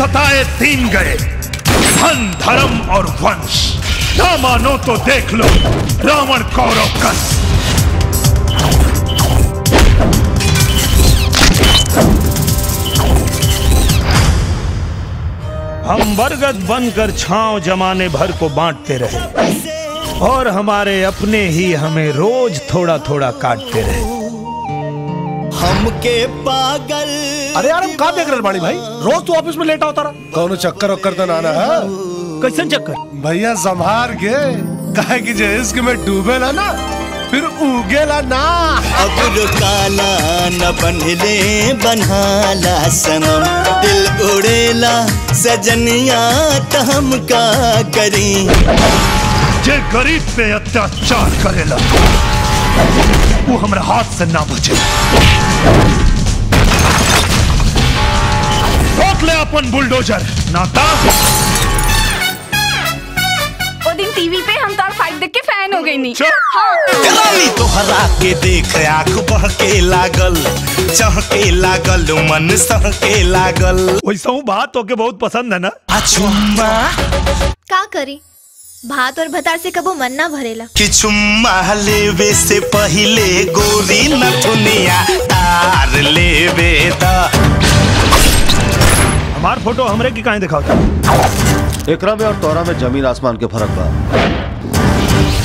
सताए 3 गए, धन धर्म और वंश। ना मानो तो देख लो रावण कौरव कस। हम बरगद बनकर छांव जमाने भर को बांटते रहे और हमारे अपने ही हमें रोज थोड़ा थोड़ा काटते रहे। हमके पागल। अरे यार हम कहाँ देख रहे बाड़ी भाई, रोज तू ऑफिस में लेट होता रहा। कौन चक्कर वक्कर तो नाना है? कैसन चक्कर? भैया संभार के काहे कि जे इश्क में डूबेला ना फिर उगेला ना। अब रुकाला न बनले बनहाला सनम, दिल उड़ेला सजनिया त हम का करी। जे गरीब पे अत्याचार करेला वो हमारे हाथ से ना बचे। रोक ले अपन बुलडोजर नाता। वो दिन टीवी पे हम तार फाइट देख के फैन हो गई नी। रानी तोहरा के देख आँख बहके लागल, चहके लागल, मन सहके लागल। वैसा बात होके बहुत पसंद है ना। अचुम्मा का करी, भात और भतार से कबो मन ना भरेला। कि चुम्मा लेवे से पहिले गोरी नथुनिया तार लेवे दा। हमार फोटो हमरे की काहे दिखाता? एकरा में और तोरा में जमीन आसमान के फर्क बा।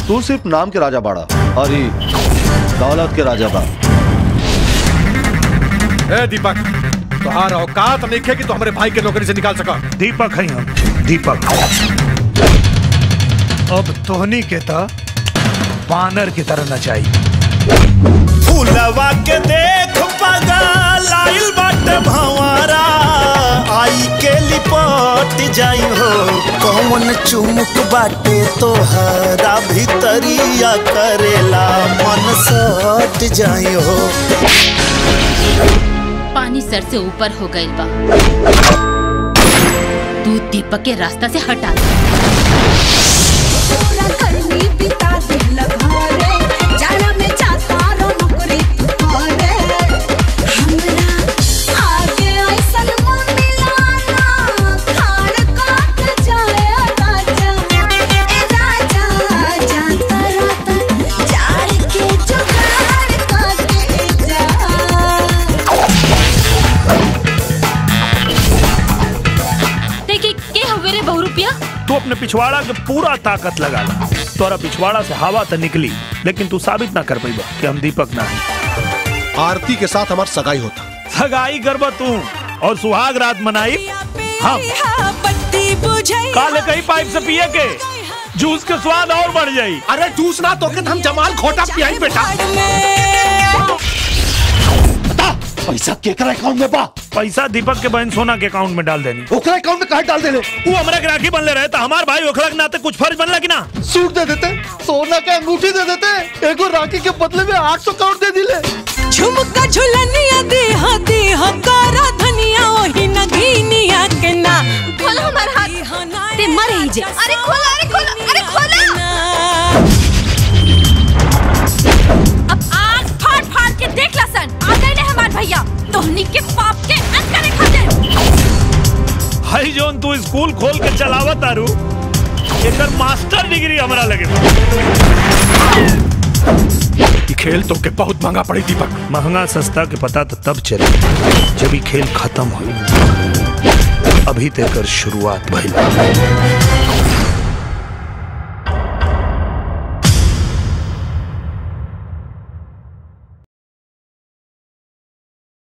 तू सिर्फ नाम के राजा बाड़ा और ही दौलत के राजा बा। ए दीपक, तुम्हार औकात नहीं है कि तू हमारे भाई के नौकरी से निकाल सका। दीपक है हम, दीपक। अब तोहनी के ता बानर की तरह न चाहिए। फूलवा के देख पागल आइल बाटे भंवरा, आई के लिपट जाई हो। कौन चुमुक बाटे तोहरा भीतरिया करेला मन सट जाई हो। पानी सर से ऊपर हो गई बा, तू दीपक के रास्ता से हटा दे। तू अपने पिछवाड़ा के पूरा ताकत लगा ला। तोरा पिछवाड़ा से हवा तो निकली लेकिन तू साबित ना कर पाई कि हम दीपक ना है। आरती के साथ हमार सगाई होता। सगाई करबा तू और सुहाग रात मनाई हम। काले कहीं पाइप से पिए के जूस के स्वाद और बढ़ जाई। अरे जूस ना तो हम जमाल खोटा पियाई बेटा। पैसा केकरा अकाउंट में बा? पैसा दीपक के बहन सोना के अकाउंट में डाल देनी। ओकरा अकाउंट में काहे डाल देले? वो हमरा के राखी बनले रहे तो हमार भाई ओखला के नाते कुछ फर्ज बनला कि ना? सूट दे देते, सोना के अंगूठी दे देते, एगो राखी के बदले में 800 करोड़ दे दिले। झुमका झुलनिया देहा देहा करा धनिया ओही नगीनिया के ना। खोलो हमार हाथ ते मर ही जे। अरे खोलो, अरे खोलो, अरे खोलो। अब आग फाड़ फाड़ के देख लसन आ गए ने हमार भैया तोहनी के पाप के अंत करे खातिर। हाई जोन तू स्कूल खोल के चलावत आरू, एकर मास्टर डिग्री हमरा लगे। ये खेल तो के बहुत महंगा पड़ी दीपक। महंगा सस्ता के पता तो तब चले जब ये खेल खत्म हो। अभी तक शुरुआत भइल।